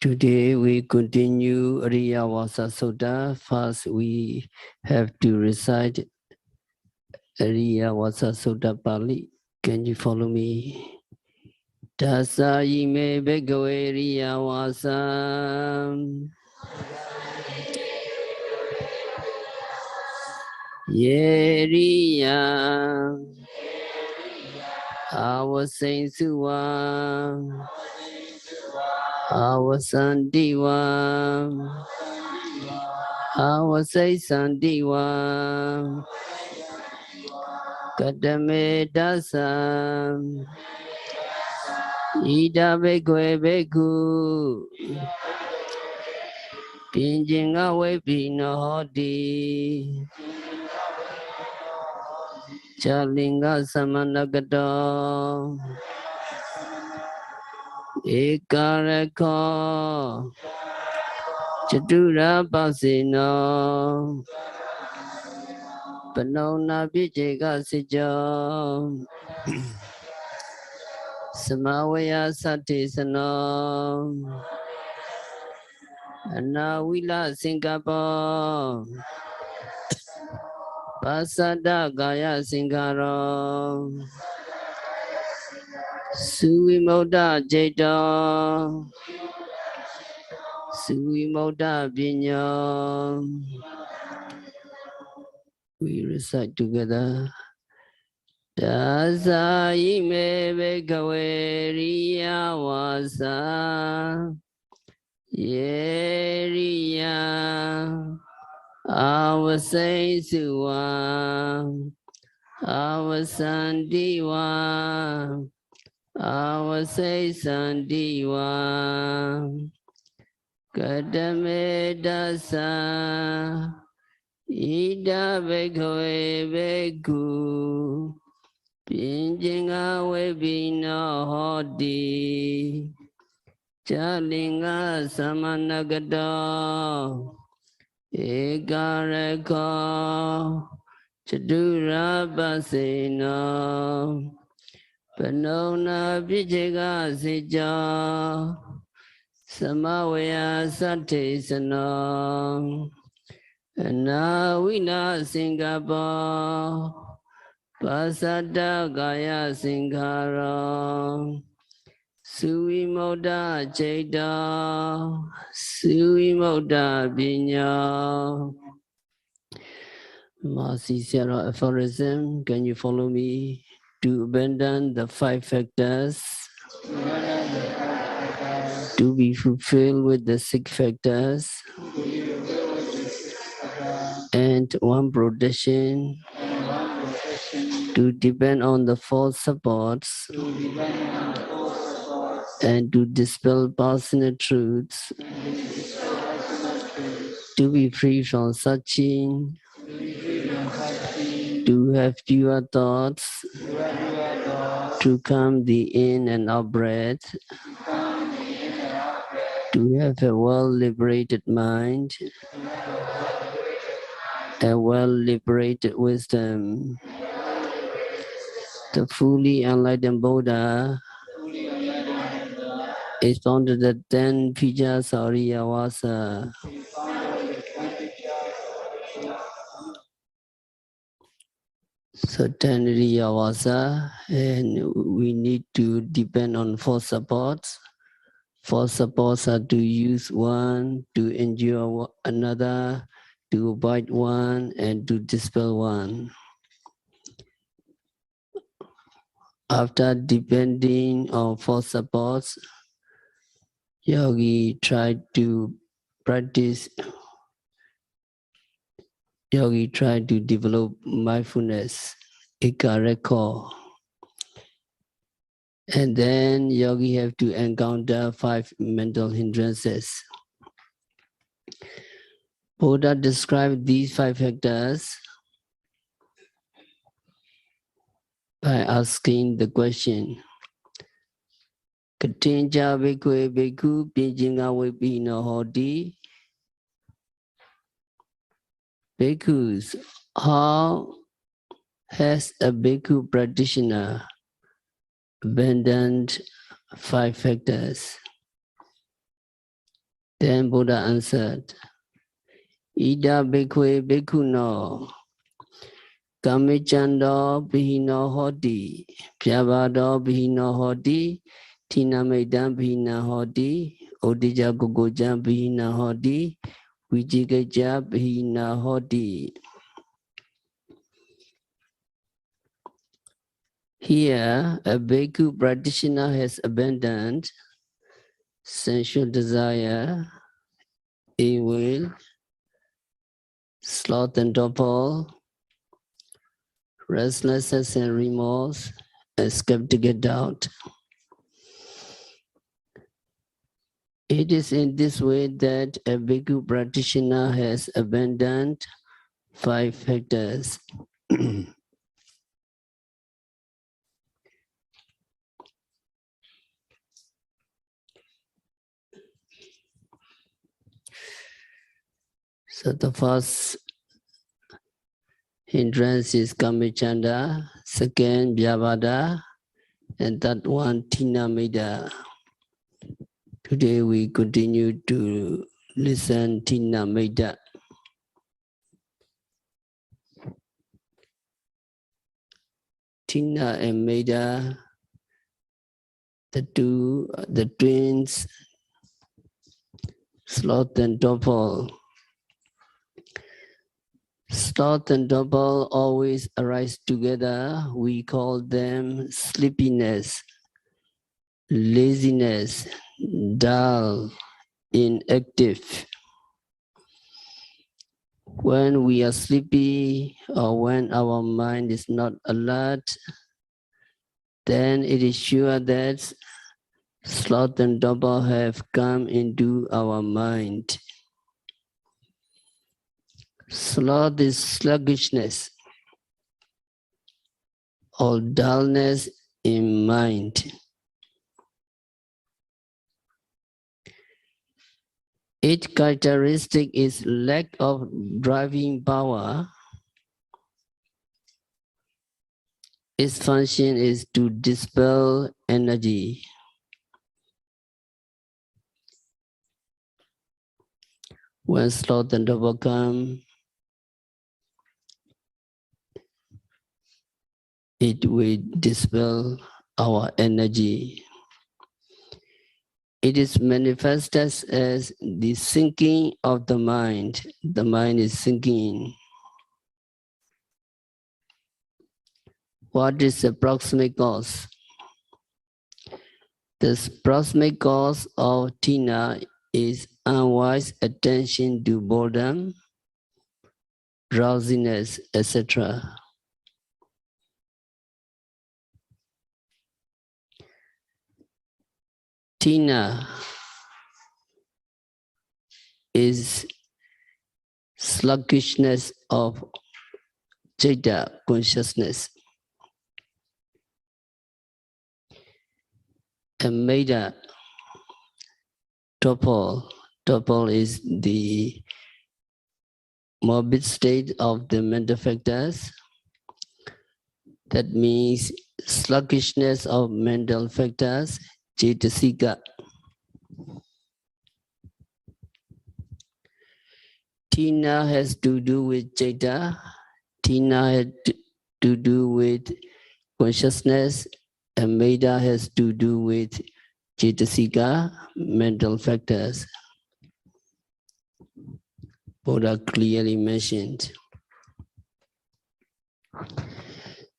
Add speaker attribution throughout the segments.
Speaker 1: Today we continue Ariyavasa Sutta. First we have to recite Ariyavasa Sutta Pali. Can you follow me? Tassa ime bhagave Ariyavasa Yeriya Avasensuva Avasandiva Avasesandiva Kadame Dasam Ida Bhagave Bhikkhu Pinjinga Vepino Hodi Chalinga Samanagado Ekareko Chatura Pasino Panona Vijega Sijo Samawaya Satisano Anawila Singapore Pasada Gaya Singaro Suimoda Jada Suimoda Vinyo. We recite together. Tassa ime bhagave Ariyavasa Yeriya Avasensuva Avasandiva Avasesandiva Kadame Dasa Ida Bhagave Bhikkhu Pinjinga Vepino Hodi Chalinga Samanagado Ekareko Chatura Pasino Panona Vijega Sija Samawaya Satisano Anawina Singapore Pasada Gaya Singhara Suimoda Jada Suimoda Vinya. Masi Sierra aphorism. Can you follow me? To abandon the 5 factors, to be fulfilled with the 6 factors, and 1 protection, to depend on the 4 supports, and to dispel personal truths, to be free from searching, to have pure thoughts, to calm the in and out breath, to have a well-liberated mind, a well-liberated wisdom. The fully enlightened Buddha expounded the 10 Pijas of Ariyavasa. So 10 Ariyavasa, and we need to depend on 4 supports. 4 supports are to use one, to endure another, to avoid one, and to dispel one. After depending on 4 supports, yogi tried to develop mindfulness, ekareko. And then yogi have to encounter 5 mental hindrances. Buddha described these 5 factors by asking the question, Katinja Bhikkhve Bhikkhu Pinjinga Vepino Hodi. Bhikkhus, how has a bhikkhu practitioner abandoned 5 factors? Then Buddha answered, Ida bhikkhve bhikkhuno kamicchando bhino hoti pyavado bhino hoti tinamaitam bhina hoti odija gogoja bhina hoti vijikaja bhina hoti. Here, a bhikkhu practitioner has abandoned sensual desire, ill will, sloth and torpor, restlessness and remorse, and skeptical doubt. It is in this way that a bhikkhu practitioner has abandoned 5 factors. So the first hindrance is kamicchanda, second vyavada, and third one tinamida. Today we continue to listen tinamida. Tina and Maida, the twins, sloth and torpor. Sloth and torpor always arise together. We call them sleepiness, laziness, dull, inactive. When we are sleepy or when our mind is not alert, then it is sure that sloth and torpor have come into our mind. Sloth is sluggishness or dullness in mind. Its characteristic is lack of driving power. Its function is to dispel energy. When sloth and torpor come, it will dispel our energy. It is manifested as the sinking of the mind. The mind is sinking. What is the proximate cause? The proximate cause of tina is unwise attention to boredom, drowsiness, etc. Tina is sluggishness of citta consciousness. And Maida, torpor is the morbid state of the mental factors. That means sluggishness of mental factors, cetasika. Tina has to do with citta. Tina has to do with consciousness, and Maida has to do with cetasika, mental factors. Buddha clearly mentioned.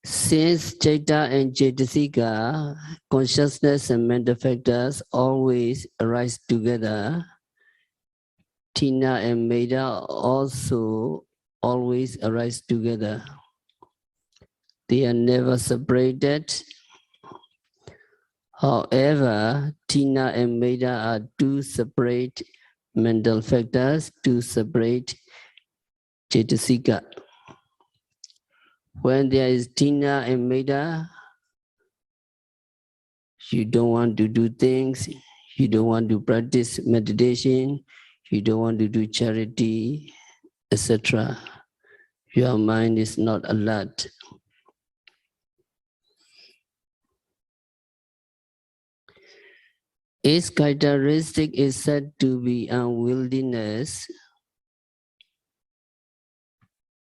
Speaker 1: Since citta and cetasika, consciousness and mental factors always arise together, tina and maida also always arise together. They are never separated. However, tina and maida are two separate mental factors, two separate cetasika. When there is tina and maida, you don't want to do things, you don't want to practice meditation, you don't want to do charity, etc. Your mind is not alert. Its characteristic is said to be unwieldiness.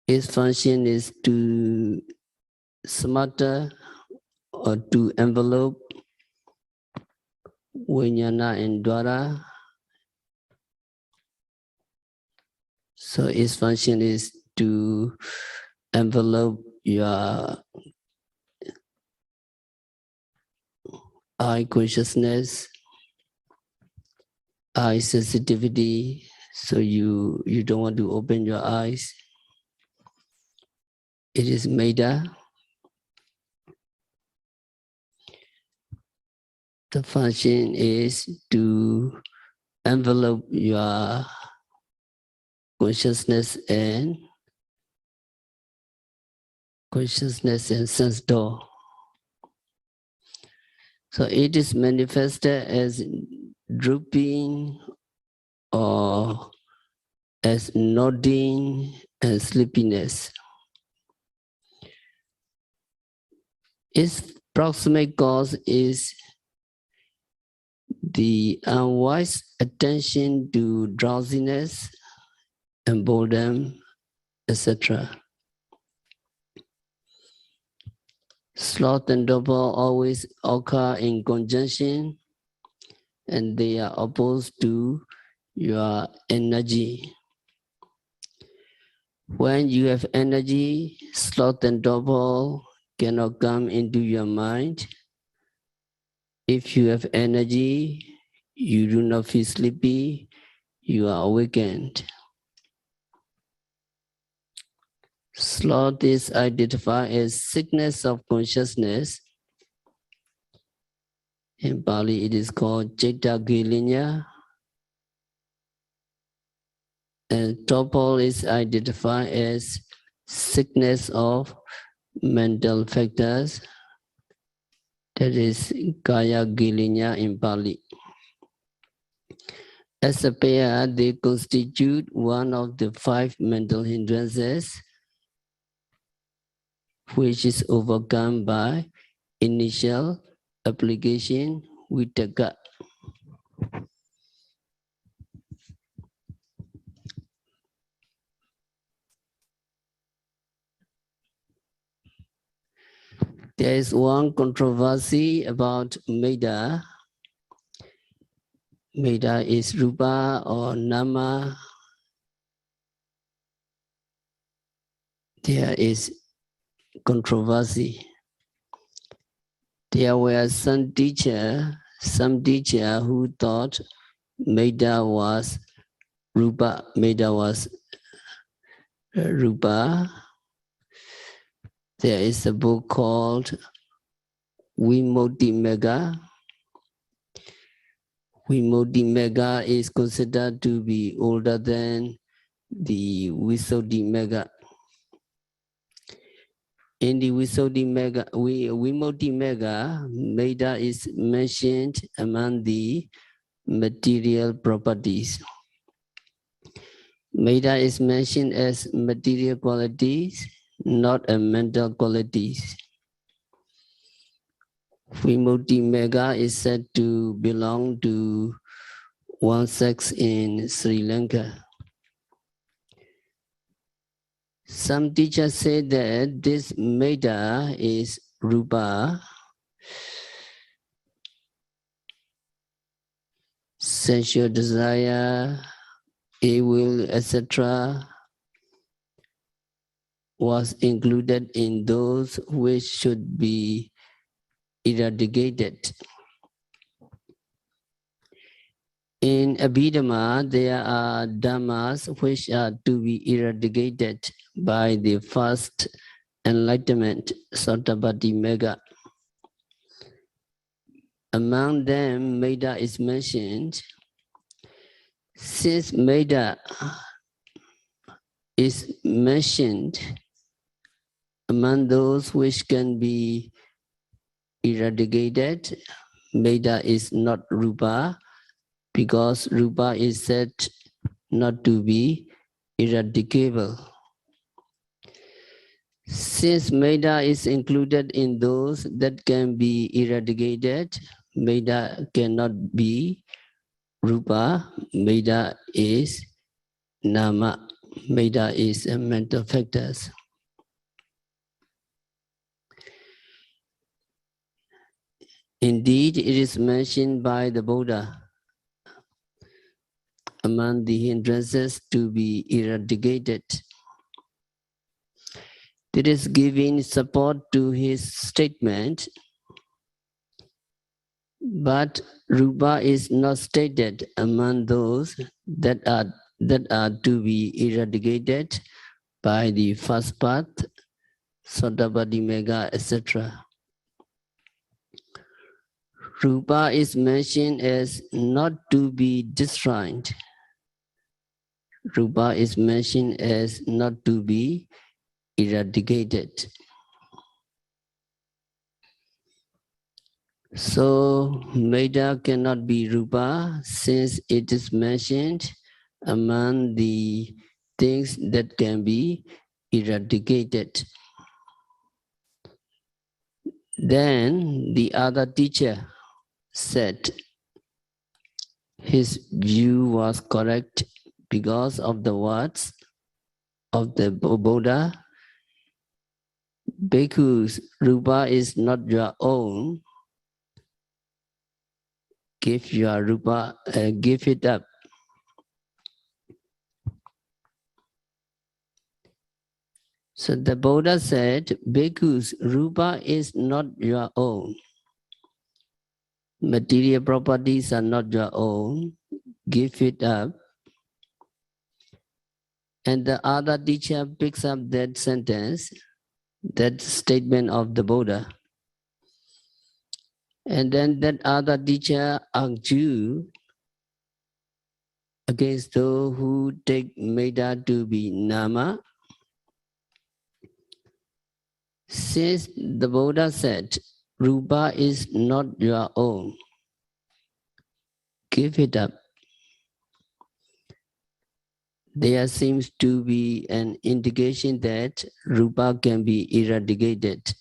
Speaker 1: Its function is to smother or to envelope Vijnana and Dwara. So its function is to envelope your eye consciousness, eye sensitivity, so you don't want to open your eyes. It is Meda. The function is to envelope your consciousness and sense door. So it is manifested as drooping or as nodding and sleepiness. Its proximate cause is the unwise attention to drowsiness and boredom, etc. Sloth and torpor always occur in conjunction, and they are opposed to your energy. When you have energy, sloth and torpor cannot come into your mind. If you have energy, you do not feel sleepy, you are awakened. Sloth is identified as sickness of consciousness. In Pali, it is called Citta Gilinya. And torpor is identified as sickness of mental factors. That is Kaya Gilinya in Pali. As a pair, they constitute one of the 5 mental hindrances, which is overcome by initial application vitaka. There is one controversy about Meda. Meda is Rupa or Nama. There is controversy. There were some teacher who thought Meda was Rupa. Meda was Rupa. There is a book called Vimoti Mega. Vimoti Mega is considered to be older than the Visuddhi Mega. In the Visuddhi Mega, Vimoti Mega, Meda is mentioned among the material properties. Meda is mentioned as material qualities, not as mental qualities. Vimoti Mega is said to belong to one sex in Sri Lanka. Some teachers say that this Meda is Rupa, sensual desire, evil, etc., was included in those which should be eradicated. In Abhidhamma, there are dhammas which are to be eradicated by the first enlightenment, Sotabati Mega. Among them, Meda is mentioned. Since Meda is mentioned among those which can be eradicated, Meda is not Rupa, because Rupa is said not to be eradicable. Since Meda is included in those that can be eradicated, Veda cannot be rupa. Veda is nama. Veda is mental factors. Indeed, it is mentioned by the Buddha among the hindrances to be eradicated. It is giving support to his statement, but rupa is not stated among those that are to be eradicated by the first path, Sotapaddi Mega, etc. Rupa is mentioned as not to be destroyed. Rupa is mentioned as not to be eradicated. So, Veda cannot be rupa since it is mentioned among the things that can be eradicated. Then the other teacher said his view was correct because of the words of the Buddha. Bhikkhus, rupa is not your own. Give your rupa, give it up. So the Buddha said, Bhikkhus, rupa is not your own. Material properties are not your own. Give it up. And the other teacher picks up that sentence, that statement of the Buddha. And then that other teacher argued against those who take Metta to be nama. Since the Buddha said, rupa is not your own, give it up. There seems to be an indication that rupa can be eradicated.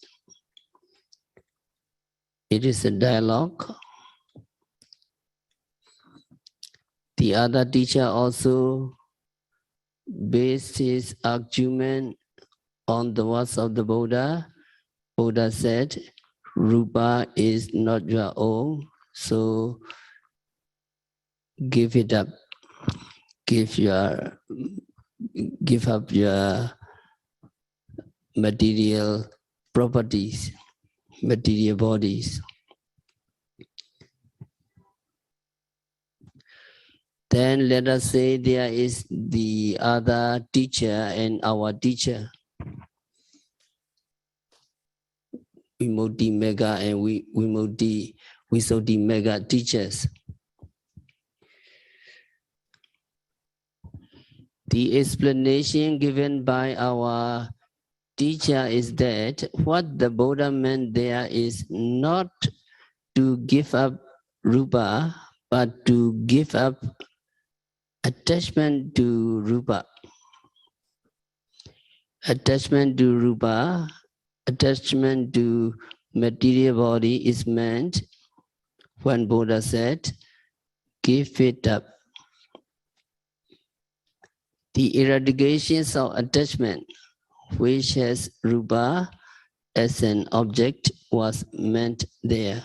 Speaker 1: It is a dialogue. The other teacher also based his argument on the words of the Buddha. Buddha said, rupa is not your own, so give it up. Give up your material properties, material bodies. Then let us say there is the other teacher and our teacher. Vimoti Mega and Vimoti Visuddhi Mega teachers. The explanation given by our teacher is that what the Buddha meant there is not to give up rupa, but to give up attachment to rupa. Attachment to rupa, attachment to material body is meant when Buddha said, give it up. The eradication of attachment, which has rupa as an object, was meant there.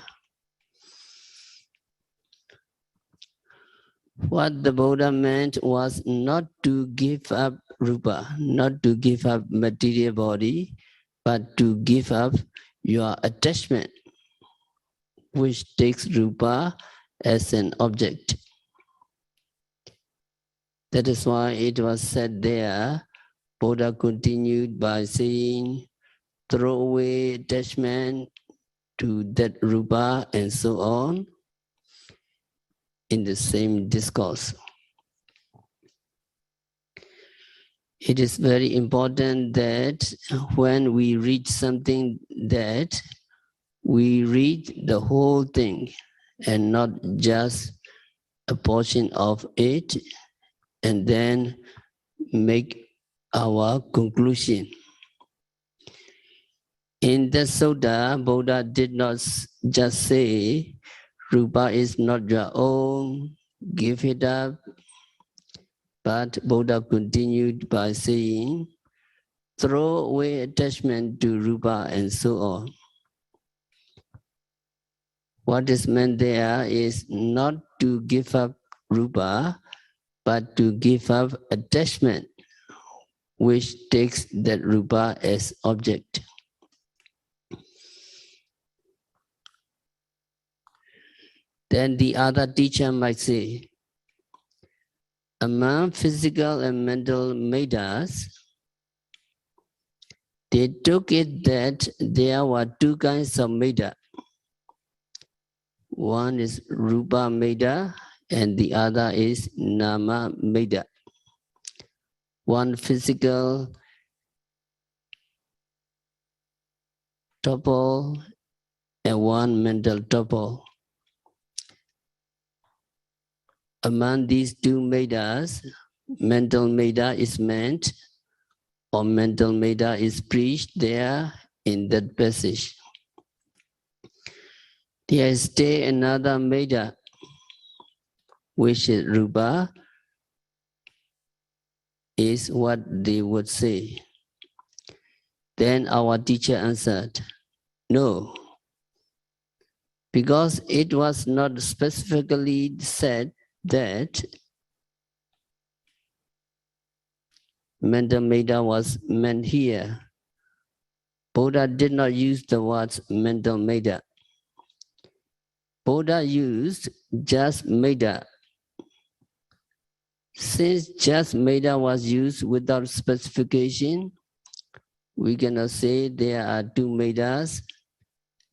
Speaker 1: What the Buddha meant was not to give up rupa, not to give up material body, but to give up your attachment, which takes rupa as an object. That is why it was said there, Buddha continued by saying, throw away attachment to that rupa and so on in the same discourse. It is very important that when we read something that we read the whole thing and not just a portion of it and then make our conclusion. In the Sutta, Buddha did not just say Rupa is not your own, give it up. But Buddha continued by saying, throw away attachment to Rupa and so on. What is meant there is not to give up Rupa, but to give up attachment, which takes that Rupa as object. Then the other teacher might say, among physical and mental metas, they took it that there were two kinds of meta. One is Rupa meta and the other is Nama meta. One physical tuple and one mental tuple. Among these two metas, mental meta is meant or mental meta is preached there in that passage. There is still another meta, which is Rupa, is what they would say. Then our teacher answered, no, because it was not specifically said that mental meta was meant here. Buddha did not use the words mental meta. Buddha used just meta. Since just meta was used without specification, we cannot say there are two metas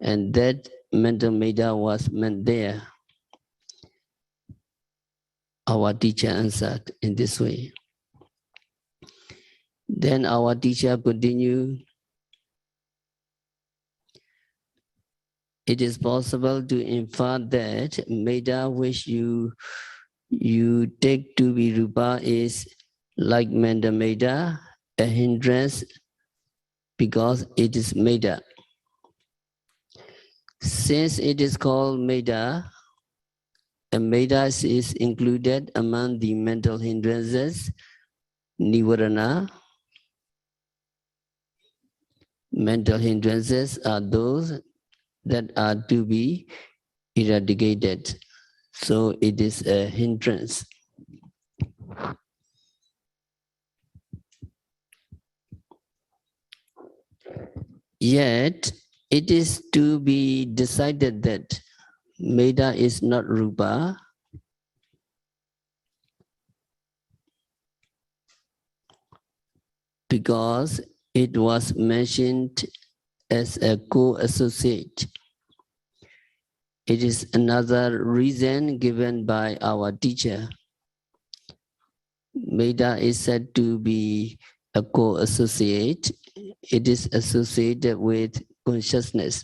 Speaker 1: and that mental meta was meant there. Our teacher answered in this way. Then our teacher continued, it is possible to infer that meta which you take to be Rupa is like mental meta, a hindrance because it is meta. Since it is called meta, a meta is included among the mental hindrances, nivarana. Mental hindrances are those that are to be eradicated. So it is a hindrance. Yet, it is to be decided that meta is not Rupa, because it was mentioned as a co-associate. It is another reason given by our teacher. Meta is said to be a co-associate. It is associated with consciousness.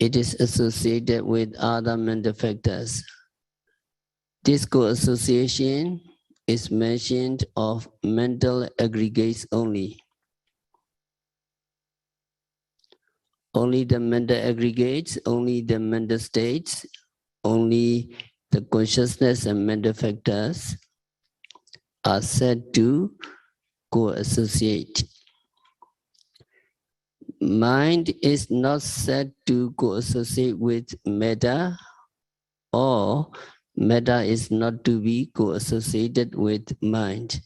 Speaker 1: It is associated with other mental factors. This co-association is mentioned of mental aggregates only. Only the mental aggregates, only the mental states, only the consciousness and mental factors are said to co-associate. Mind is not said to co-associate with meta, or meta is not to be co-associated with mind.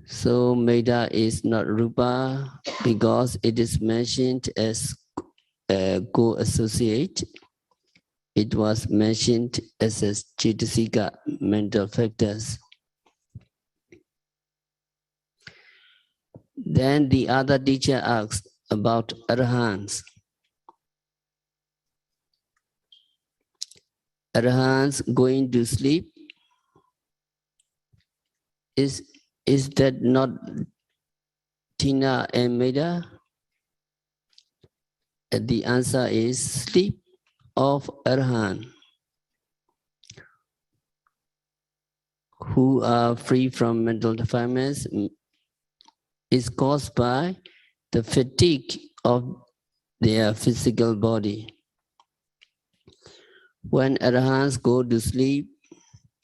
Speaker 1: So meta is not Rupa because it is mentioned as a co-associate. It was mentioned as a Cetasika, mental factors. Then the other teacher asked about Arahants. Arahants going to sleep, is that not Tina and Meda? The answer is sleep of Arahant, who are free from mental defilements, is caused by the fatigue of their physical body. When arahants go to sleep,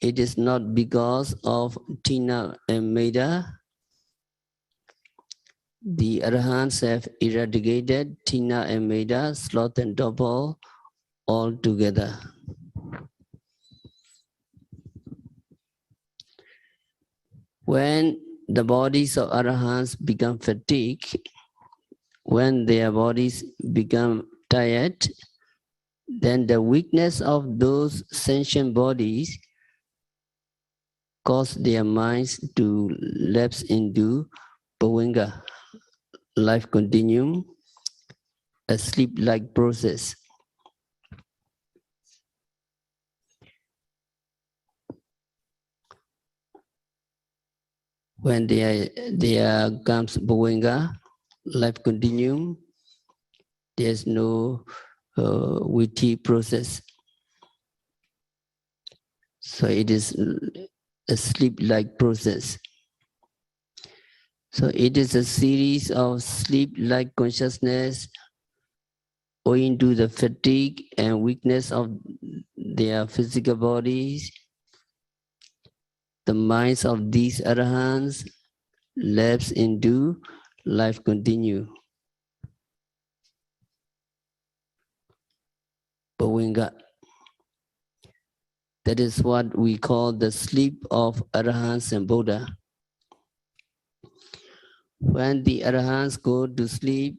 Speaker 1: it is not because of tina and meda. The arahants have eradicated tina and meda, sloth and torpor altogether. When the bodies of arahants become fatigued, when their bodies become tired, then the weakness of those sentient bodies cause their minds to lapse into Pawenga, life continuum, a sleep-like process. When there comes Pawenga, life continuum, there's no witty process. So it is a sleep-like process. So it is a series of sleep-like consciousness owing to the fatigue and weakness of their physical bodies. The minds of these arahants lapse into life continue. Pawenga. That is what we call the sleep of arahants and Buddha. When the arahants go to sleep,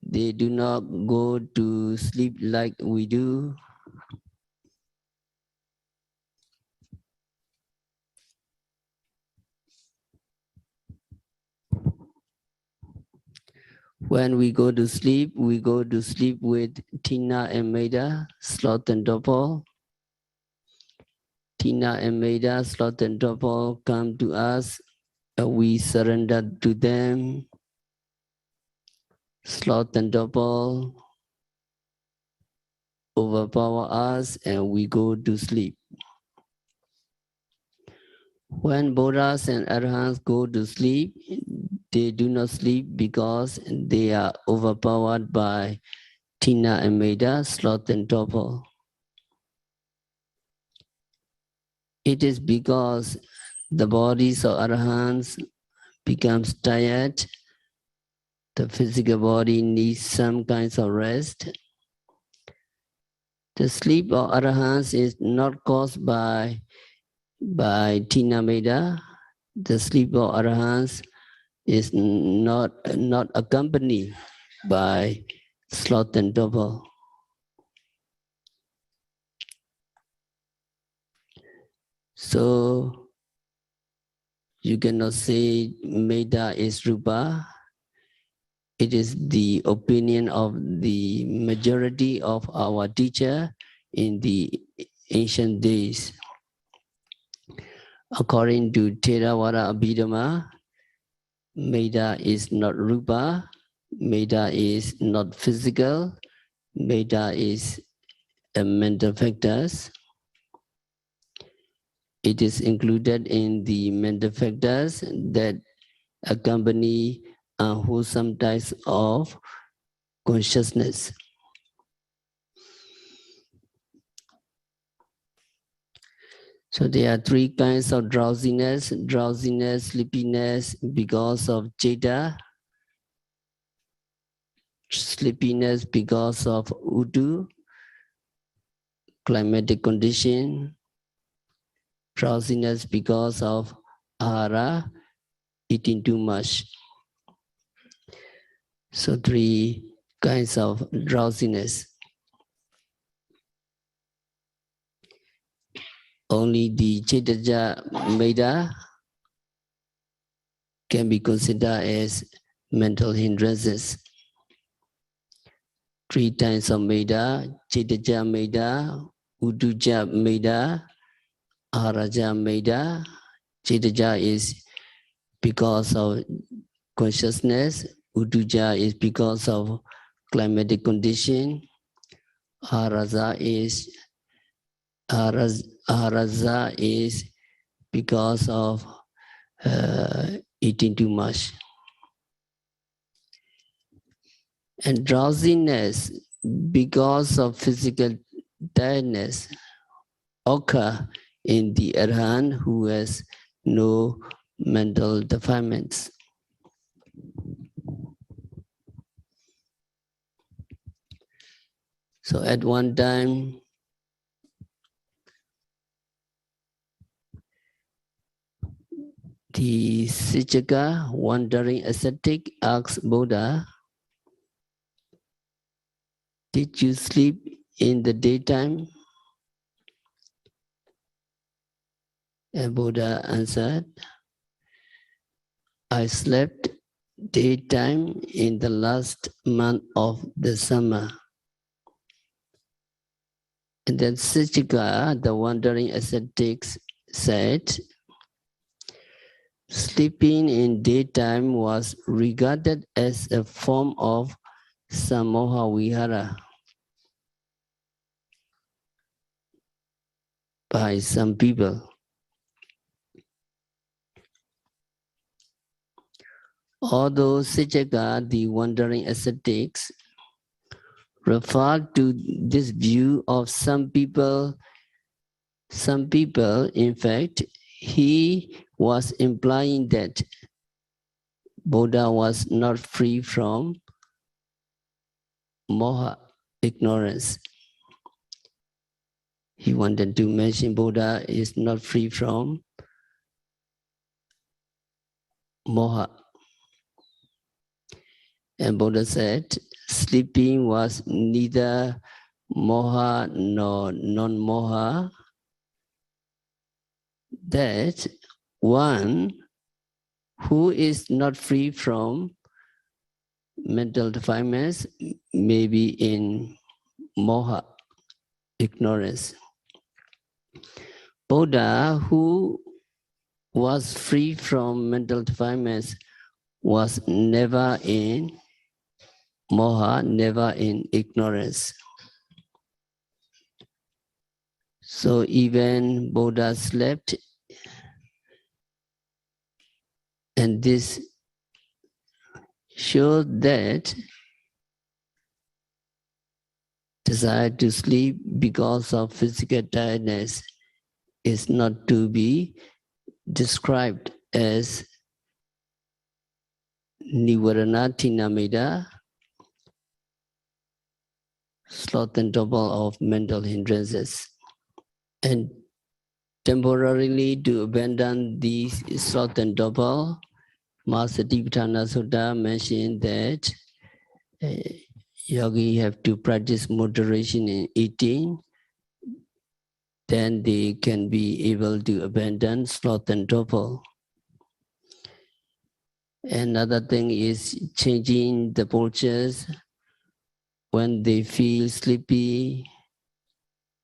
Speaker 1: they do not go to sleep like we do. When we go to sleep with tina and meda, sloth and torpor. Tina and meda, sloth and torpor come to us, we surrender to them. Sloth and torpor overpower us and we go to sleep. When Buddhas and Arhants go to sleep, they do not sleep because they are overpowered by tina and meda, sloth and torpor. It is because the bodies of Arhants becomes tired, the physical body needs some kinds of rest. The sleep of Arhants is not caused by tina meda. The sleep of Arhants is not accompanied by sloth and torpor. So you cannot say meda is rupa. It is the opinion of the majority of our teacher in the ancient days. According to Theravada Abhidhamma, meda is not rupa, meda is not physical, meda is a mental factors. It is included in the mental factors that accompany wholesome types of consciousness. So there are three kinds of drowsiness: sleepiness because of jeta, sleepiness because of udu, climatic condition, drowsiness because of ahara, eating too much. So three kinds of drowsiness. Only the Chaitanya Meda can be considered as mental hindrances. Three types of Meda: Chaitanya Meda, Uduja Meda, Aharaja Meda. Chaitanya is because of consciousness, Uduja is because of climatic condition, Aharaja is because of eating too much. And drowsiness, because of physical tiredness, occur in the Arhat who has no mental defilements. So at one time, the Sichaka, wandering ascetic, asks Buddha, "Did you sleep in the daytime?" And Buddha answered, "I slept daytime in the last month of the summer." And then Sichaka, the wandering ascetics, said, "Sleeping in daytime was regarded as a form of samoha vihara by some people. Although Sichaka, the wandering ascetics, referred to this view of some people, in fact, he was implying that Buddha was not free from moha, ignorance. He wanted to mention Buddha is not free from moha. And Buddha said, sleeping was neither moha nor non-moha, that one who is not free from mental defilements may be in moha, ignorance. Buddha, who was free from mental defilements, was never in moha, never in ignorance. So even Buddha slept, and this shows that desire to sleep because of physical tiredness is not to be described as nivaranathinamida, sloth and double of mental hindrances. And temporarily to abandon these sloth and double, Masatipatthana Sutta mentioned that yogi have to practice moderation in eating, then they can be able to abandon sloth and double. Another thing is changing the postures when they feel sleepy,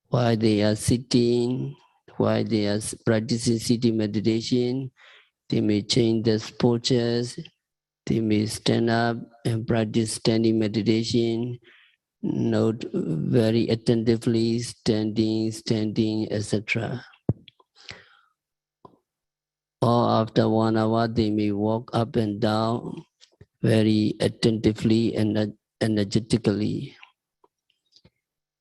Speaker 1: while they are sitting, while they are practicing sitting meditation, they may change their postures, they may stand up and practice standing meditation, note very attentively standing, etc. Or after 1 hour, they may walk up and down very attentively and energetically.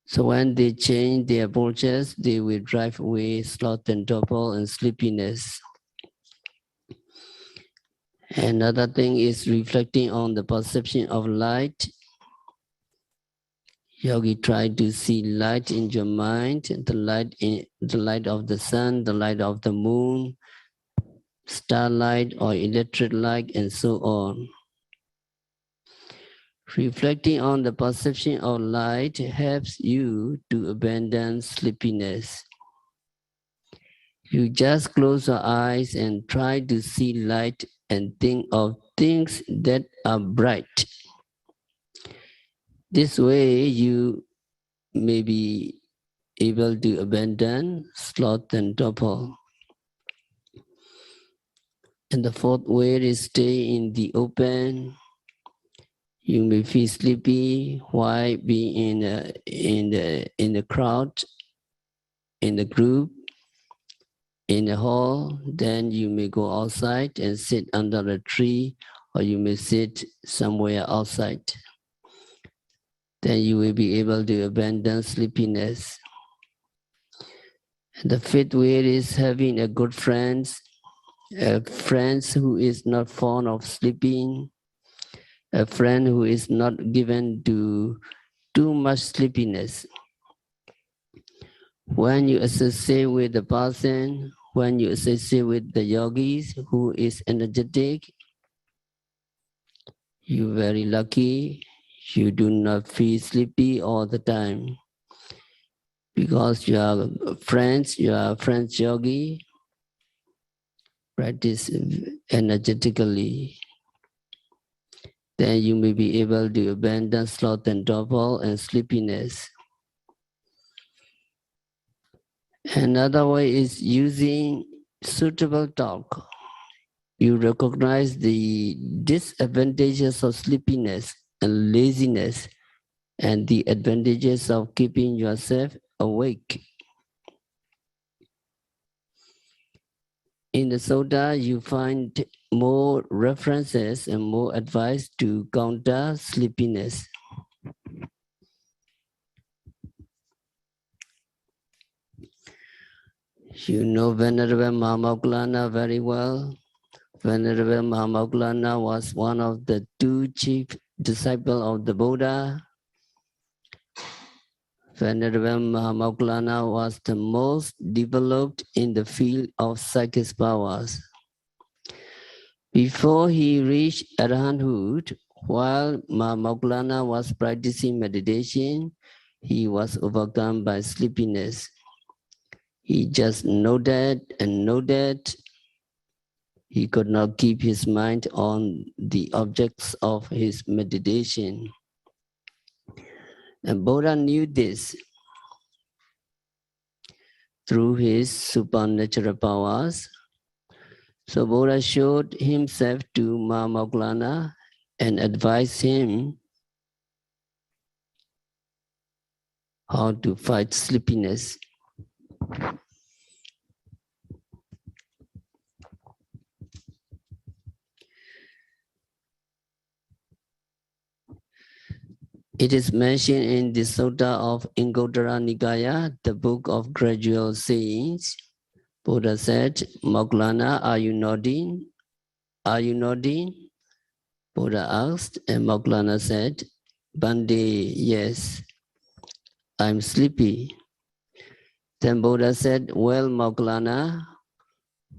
Speaker 1: So when they change their postures, they will drive away sloth and torpor and sleepiness. Another thing is reflecting on the perception of light. Yogi, try to see light in your mind, the light of the sun, the light of the moon, starlight or electric light, and so on. Reflecting on the perception of light helps you to abandon sleepiness. You just close your eyes and try to see light and think of things that are bright. This way you may be able to abandon sloth and torpor. And the fourth way is stay in the open. You may feel sleepy while being in the crowd, in the group, in the hall. Then you may go outside and sit under a tree, or you may sit somewhere outside. then you will be able to abandon sleepiness. And the fifth way is having a good friend who is not fond of sleeping, a friend who is not given to too much sleepiness. When you associate with the person, when you associate with the yogis who is energetic, you're very lucky. You do not feel sleepy all the time because you are friends yogi, practice energetically. Then you may be able to abandon sloth and torpor and sleepiness. Another way is using suitable talk. You recognize the disadvantages of sleepiness and laziness and the advantages of keeping yourself awake. In the Sutta, you find more references and more advice to counter sleepiness. You know Venerable Mahamoggallana very well. Venerable Mahamoggallana was one of the two chief disciples of the Buddha. Venerable Mahamoggallana was the most developed in the field of psychic powers. Before he reached arahanthood, while Mahamoggallana was practicing meditation, he was overcome by sleepiness. He just nodded and nodded. He could not keep his mind on the objects of his meditation. And Buddha knew this. Through his supernatural powers, so Buddha showed himself to Mahamoggallana and advised him how to fight sleepiness. It is mentioned in the Sutta of Anguttara Nikaya, the book of gradual sayings. Buddha said, Moggallana, are you nodding? Are you nodding? Buddha asked, and Moggallana said, Bande, yes, I'm sleepy. Then Buddha said, well, Moggallana,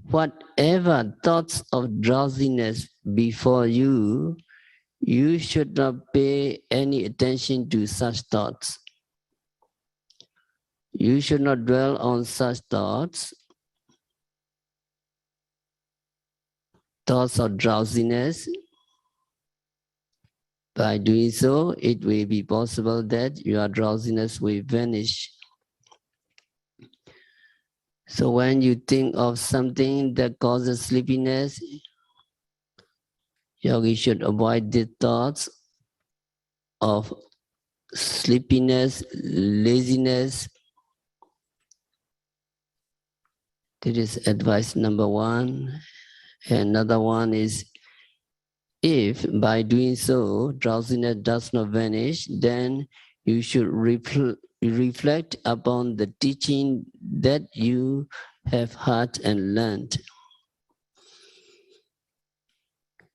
Speaker 1: whatever thoughts of drowsiness before you, you should not pay any attention to such thoughts. You should not dwell on such thoughts of drowsiness. By doing so, it will be possible that your drowsiness will vanish. So when you think of something that causes sleepiness, yogi should avoid the thoughts of sleepiness, laziness. That is advice number one. Another one is, if by doing so, drowsiness does not vanish, then you should reflect upon the teaching that you have heard and learned.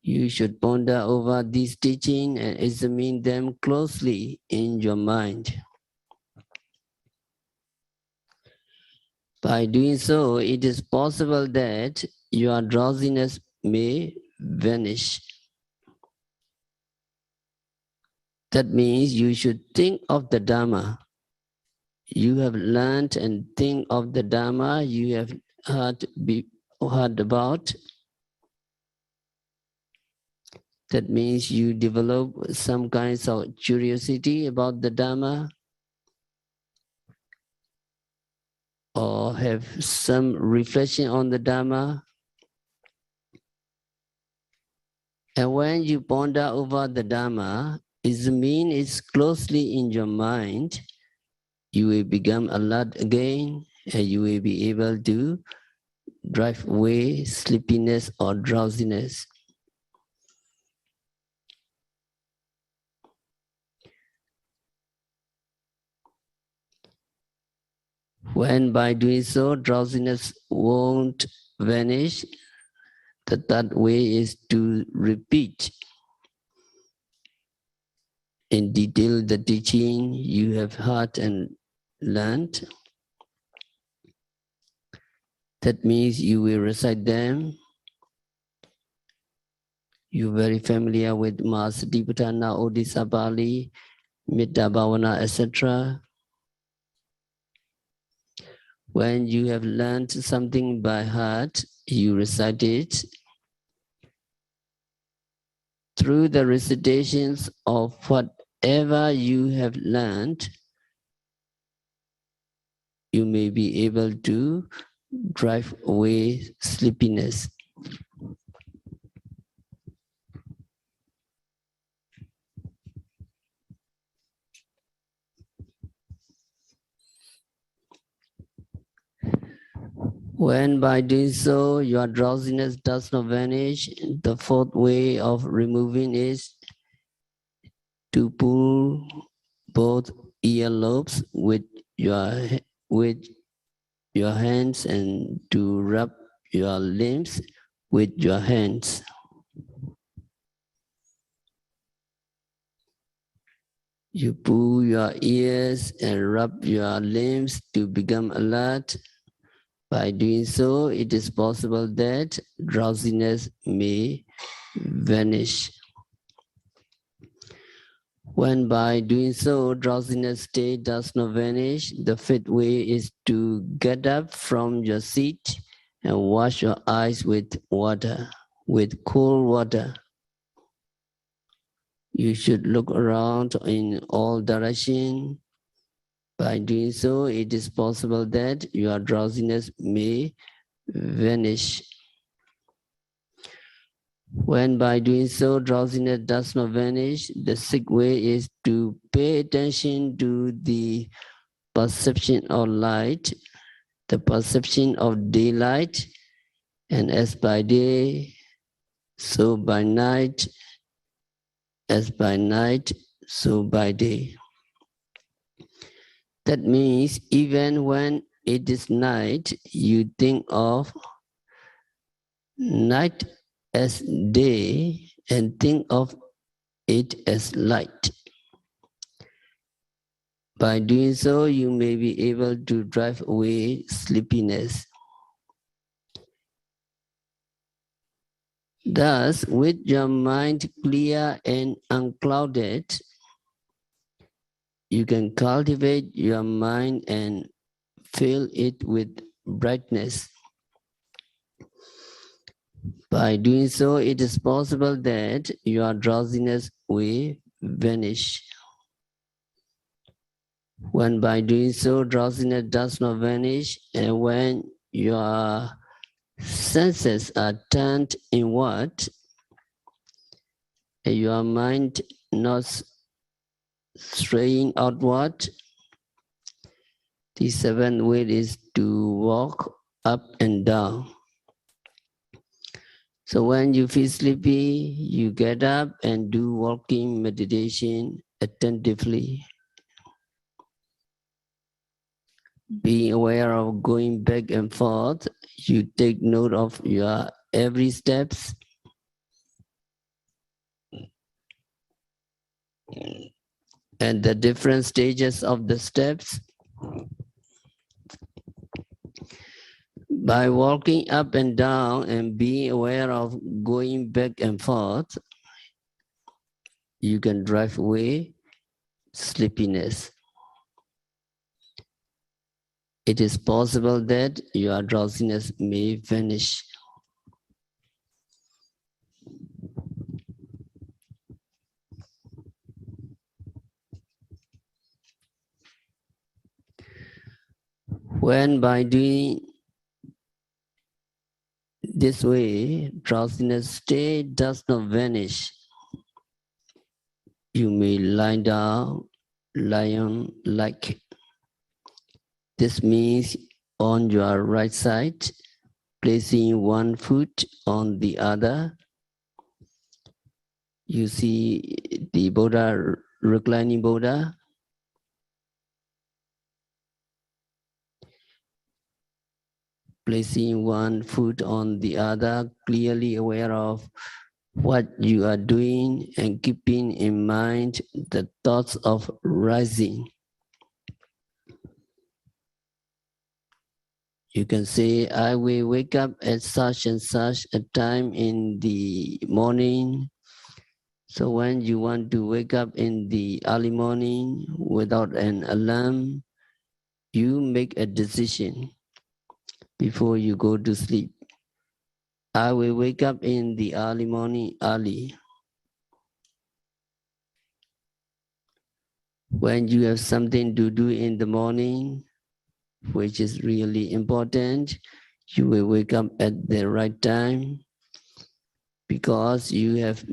Speaker 1: You should ponder over this teaching and examine them closely in your mind. By doing so, it is possible that your drowsiness may vanish. That means you should think of the Dhamma. You have learned and think of the Dhamma you have heard about. That means you develop some kinds of curiosity about the Dhamma or have some reflection on the Dhamma. And when you ponder over the Dhamma, it means it's closely in your mind. You will become alert again and you will be able to drive away sleepiness or drowsiness. When by doing so, drowsiness won't vanish, the third way is to repeat in detail the teaching you have heard and learned. That means you will recite them. You're very familiar with Mahasatipatthana, Odisabali, Metta Bhavana, etc. When you have learned something by heart, you recite it. Through the recitations of whatever you have learned, you may be able to drive away sleepiness. When by doing so, your drowsiness does not vanish, the fourth way of removing is to pull both earlobes with your hands and to rub your limbs with your hands. You pull your ears and rub your limbs to become alert. By doing so, it is possible that drowsiness may vanish. When by doing so, drowsiness state does not vanish, the fifth way is to get up from your seat and wash your eyes with water, with cool water. You should look around in all directions. By doing so, it is possible that your drowsiness may vanish. When by doing so, drowsiness does not vanish, the sixth way is to pay attention to the perception of light, the perception of daylight, and as by day, so by night, as by night, so by day. That means even when it is night, you think of night as day and think of it as light. By doing so, you may be able to drive away sleepiness. Thus, with your mind clear and unclouded, you can cultivate your mind and fill it with brightness. By doing so, it is possible that your drowsiness will vanish. When by doing so, drowsiness does not vanish, and when your senses are turned inward, and your mind not straying outward, the seventh way is to walk up and down. So when you feel sleepy, you get up and do walking meditation attentively. Being aware of going back and forth, you take note of your every steps and the different stages of the steps. By walking up and down and being aware of going back and forth, you can drive away sleepiness. It is possible that your drowsiness may vanish. When by doing this way, drowsiness state does not vanish, you may lie down, lion-like. This means on your right side, placing one foot on the other. You see the Buddha, reclining Buddha. placing one foot on the other, clearly aware of what you are doing and keeping in mind the thoughts of rising. You can say, I will wake up at such and such a time in the morning. So when you want to wake up in the early morning without an alarm, you make a decision before you go to sleep. I will wake up in the early morning early. When you have something to do in the morning, which is really important, you will wake up at the right time because you have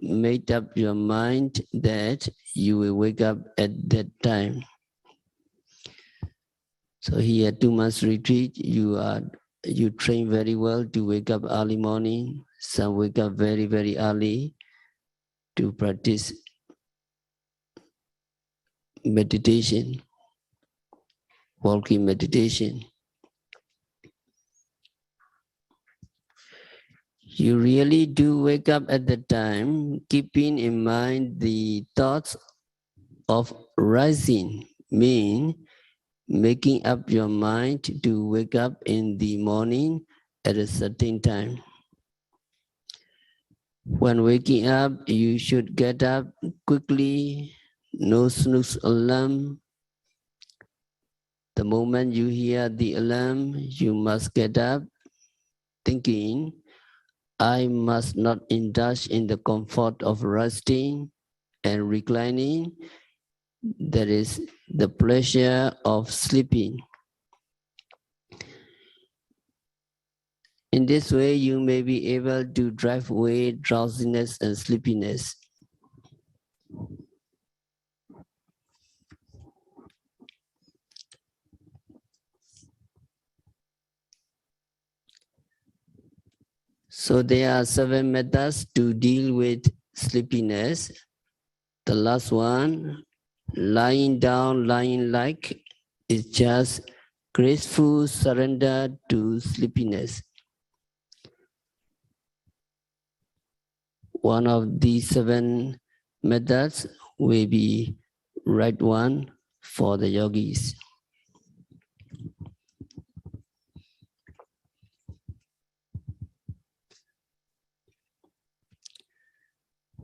Speaker 1: made up your mind that you will wake up at that time. So here 2 months retreat, you train very well to wake up early morning. Some wake up very, very early to practice meditation, walking meditation. You really do wake up at the time, keeping in mind the thoughts of rising, mean making up your mind to wake up in the morning at a certain time. When waking up, you should get up quickly, no snooze alarm. The moment you hear the alarm, you must get up thinking, I must not indulge in the comfort of resting and reclining. That is the pleasure of sleeping. In this way, you may be able to drive away drowsiness and sleepiness. So there are 7 methods to deal with sleepiness. The last one, lying down, lying like, is just graceful surrender to sleepiness. One of these 7 methods will be right one for the yogis.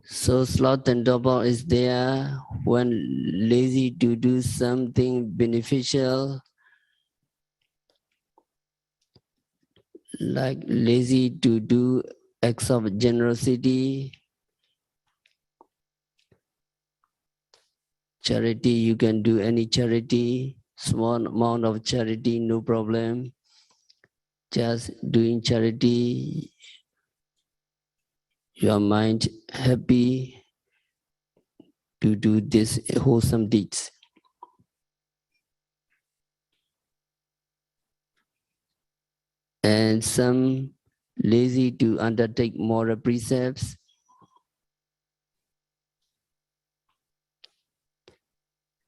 Speaker 1: So sloth and double is there when lazy to do something beneficial, like lazy to do acts of generosity, charity. You can do any charity, small amount of charity, no problem. Just doing charity, your mind happy to do this wholesome deeds. And some lazy to undertake moral precepts,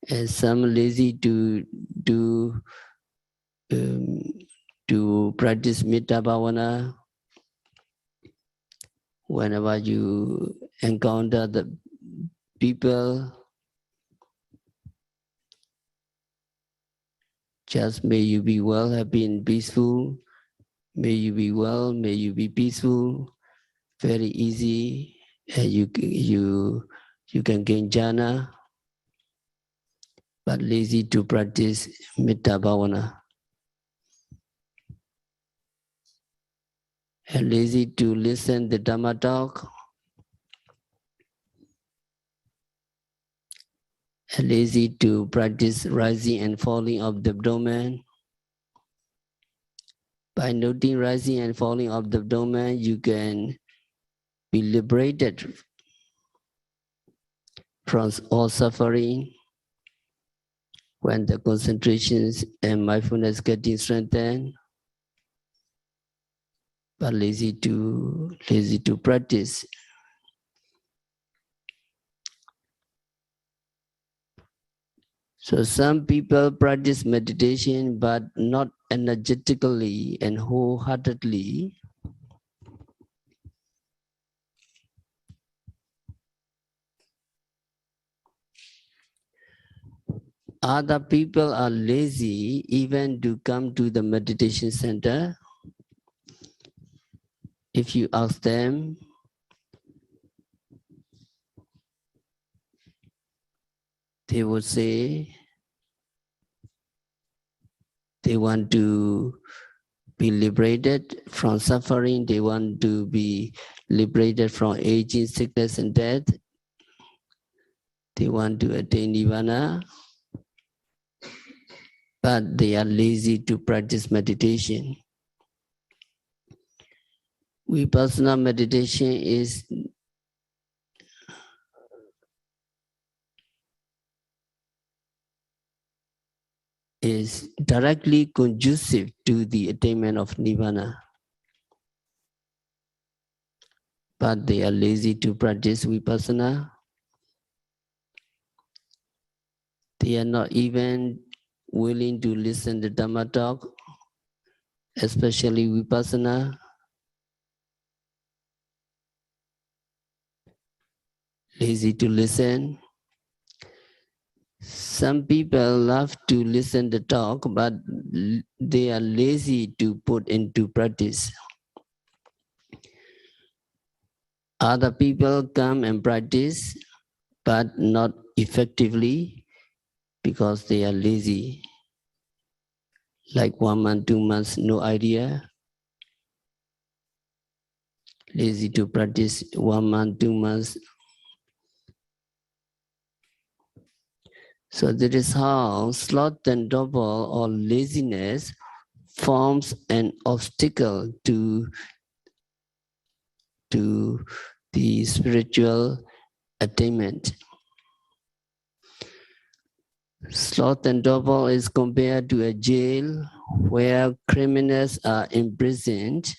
Speaker 1: and some lazy to do to practice metta bhavana. Whenever you encounter the people, just may you be well, happy and peaceful. May you be well, may you be peaceful. Very easy, and you can gain jhana, but lazy to practice metta bhavana. And lazy to listen the Dhamma talk, and lazy to practice rising and falling of the abdomen. By noting rising and falling of the abdomen, you can be liberated from all suffering. When the concentrations and mindfulness getting strengthened, but lazy to practice. So some people practice meditation but not energetically and wholeheartedly. Other people are lazy even to come to the meditation center. If you ask them, they would say they want to be liberated from suffering, they want to be liberated from aging, sickness and death. They want to attain nirvana, but they are lazy to practice meditation. Vipassana meditation is directly conducive to the attainment of nirvana. But they are lazy to practice vipassana. They are not even willing to listen to Dhamma talk, especially vipassana. Lazy to listen. Some people love to listen to talk, but they are lazy to put into practice. Other people come and practice, but not effectively because they are lazy. Like 1 month, 2 months, no idea. Lazy to practice 1 month, 2 months. So that is how sloth and double or laziness forms an obstacle to the spiritual attainment. Sloth and double is compared to a jail where criminals are imprisoned.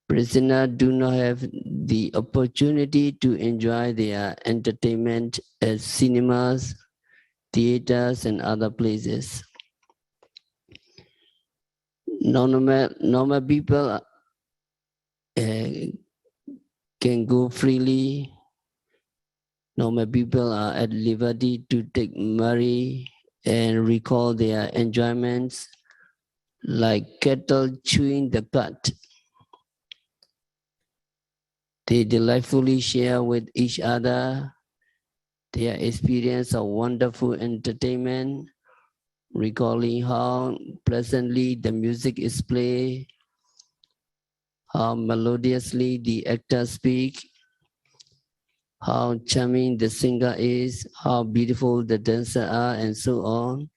Speaker 1: Prisoners do not have the opportunity to enjoy their entertainment at cinemas, theaters, and other places. Normal people can go freely. Normal people are at liberty to take money and recall their enjoyments like cattle chewing the cud. They delightfully share with each other their experience of wonderful entertainment, recalling how pleasantly the music is played, how melodiously the actors speak, how charming the singer is, how beautiful the dancers are, and so on.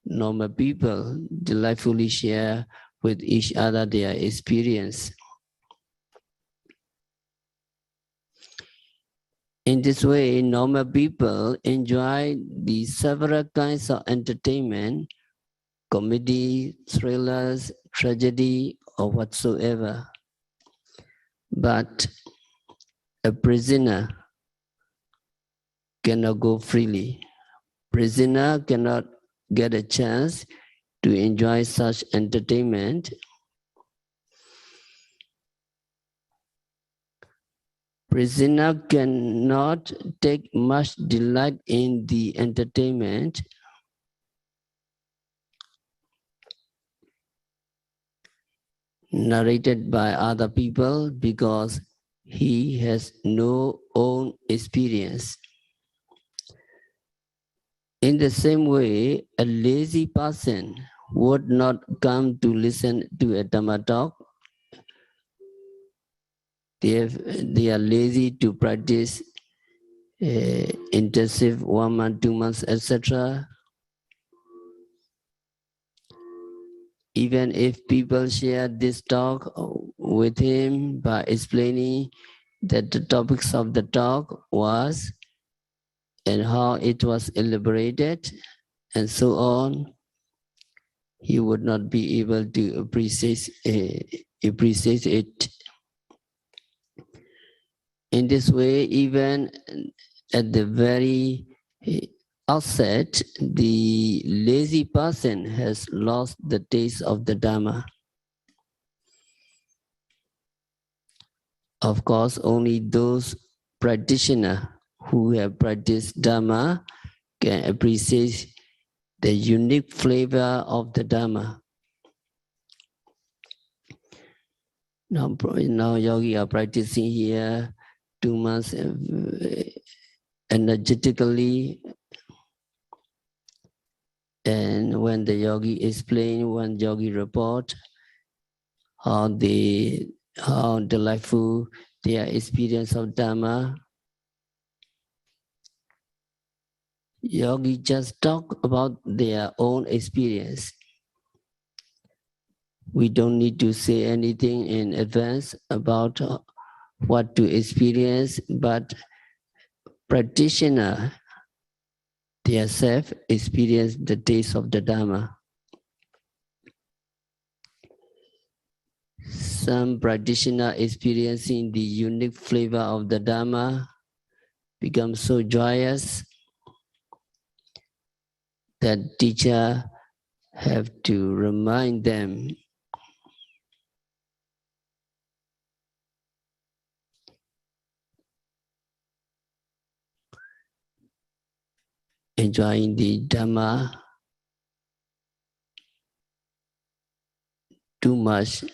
Speaker 1: Normal people delightfully share with each other their experience. In this way, normal people enjoy the several kinds of entertainment, comedy, thrillers, tragedy, or whatsoever. But a prisoner cannot go freely. Prisoner cannot get a chance to enjoy such entertainment. Prisoner cannot take much delight in the entertainment. Narrated by other people because he has no own experience. In the same way, a lazy person would not come to listen to a Dhamma talk. They are lazy to practice intensive 1 month, 2 months, etc. Even if people share this talk with him by explaining that the topics of the talk was and how it was elaborated and so on, he would not be able to appreciate it. In this way, even at the very outset, the lazy person has lost the taste of the Dhamma. Of course, only those practitioners who have practiced Dhamma can appreciate the unique flavor of the Dhamma. Now yogi are practicing here 2 months energetically, and when the yogi explain, when yogi report how delightful their experience of Dhamma, yogi just talk about their own experience. We don't need to say anything in advance about what to experience, but practitioner themselves experience the taste of the Dhamma. Some practitioner experiencing the unique flavor of the Dhamma become so joyous that teacher have to remind them enjoying the Dhamma too much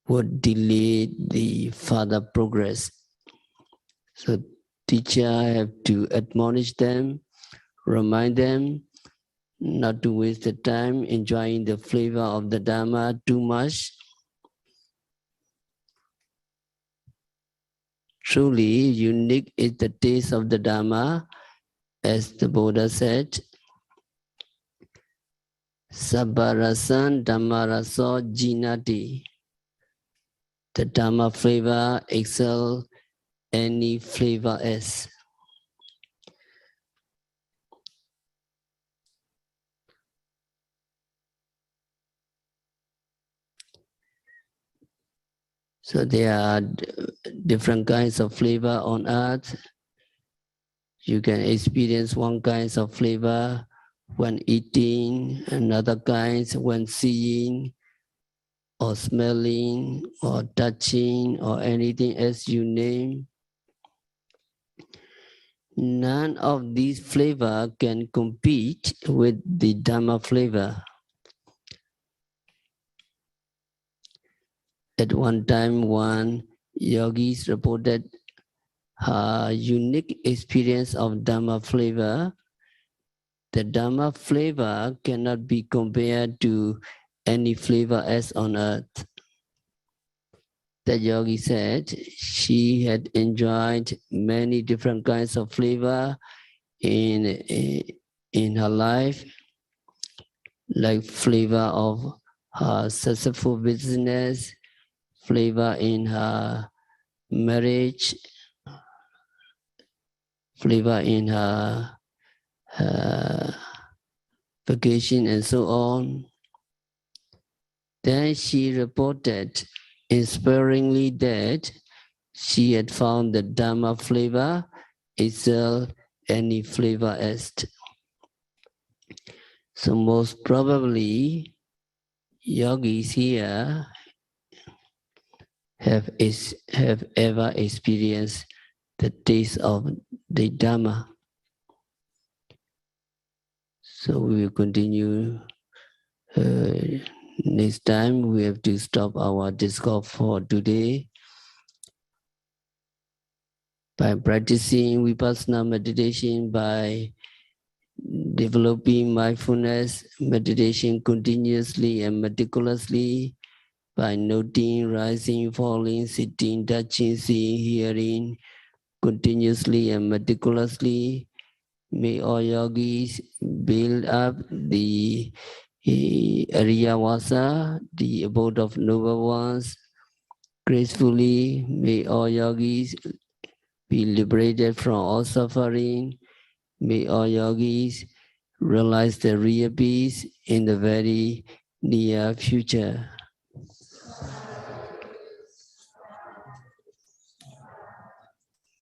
Speaker 1: would delay the further progress. So teacher have to admonish them, remind them not to waste the time enjoying the flavor of the Dhamma too much. Truly unique is the taste of the Dhamma, as the Buddha said, Sabbarasan Dhammaraso Jinati. The Dhamma flavor excels any flavor else. So there are different kinds of flavor on earth. You can experience one kind of flavor when eating, another kind when seeing, or smelling, or touching, or anything else you name. None of these flavors can compete with the Dhamma flavor. At one time, one yogi reported her unique experience of Dhamma flavor. The Dhamma flavor cannot be compared to any flavor else on earth. The yogi said she had enjoyed many different kinds of flavor in her life, like flavor of her successful business, flavor in her marriage, flavor in her vacation, and so on. Then she reported inspiringly that she had found the Dhamma flavor itself any flavor else. So most probably, yogis here have ever experienced the taste of the Dhamma. So we will continue. Next time we have to stop our discourse for today. By practicing Vipassana meditation, by developing mindfulness meditation continuously and meticulously, by noting, rising, falling, sitting, touching, seeing, hearing, continuously and meticulously, may all yogis build up the Ariyavasa, the abode of noble ones, gracefully. May all yogis be liberated from all suffering. May all yogis realize the real peace in the very near future.